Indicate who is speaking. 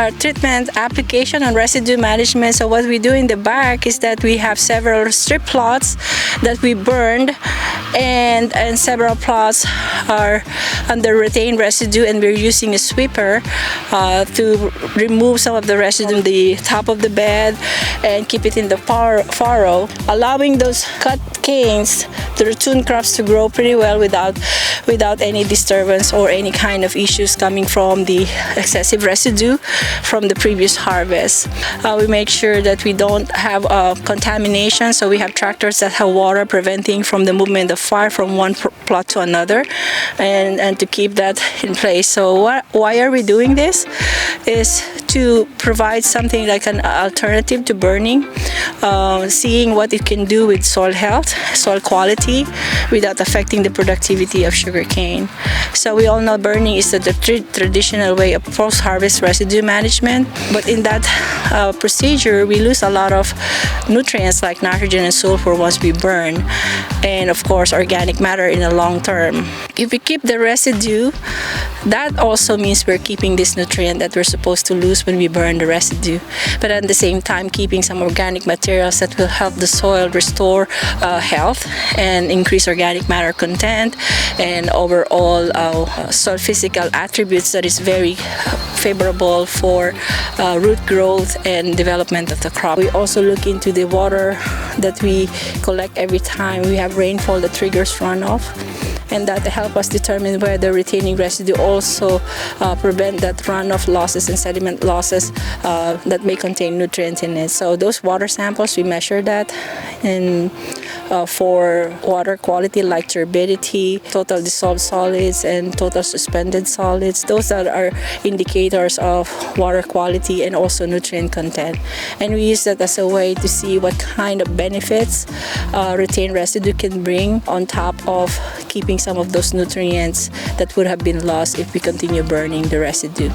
Speaker 1: our treatment application on residue management. So what we do in the back is that we have several strip plots that we burned, and several plots are under retained residue, and we're using a sweeper to remove some of the residue in the top of the bed and keep it in the furrow, allowing those cut canes, the ratoon crops, to grow pretty well without any disturbance or any kind of issues coming from the excessive residue from the previous harvest. We make sure that we don't have contamination, so we have tractors that have water preventing from the movement of fire from one plot to another, and to keep that in place. So why are we doing this? Is to provide something like an alternative to burning, seeing what it can do with soil health, soil quality, without affecting the productivity of sugarcane. So we all know burning is the traditional way of post-harvest residue management, but in that procedure we lose a lot of nutrients like nitrogen and sulfur once we burn, and of course organic matter in the long term. If we keep the residue, that also means we're keeping this nutrient that we're supposed to lose when we burn the residue, but at the same time keeping some organic materials that will help the soil restore health and increase organic matter content and overall soil physical attributes that is very favorable for root growth and development of the crop. We also look into the water that we collect every time we have rainfall that triggers runoff, and that help us determine whether retaining residue also prevent that runoff losses and sediment losses that may contain nutrients in it. So those water samples, we measure that, and for water quality like turbidity, total dissolved solids, and total suspended solids, those are indicators of water quality and also nutrient content. And we use that as a way to see what kind of benefits retained residue can bring on top of keeping some of those nutrients that would have been lost if we continue burning the residue.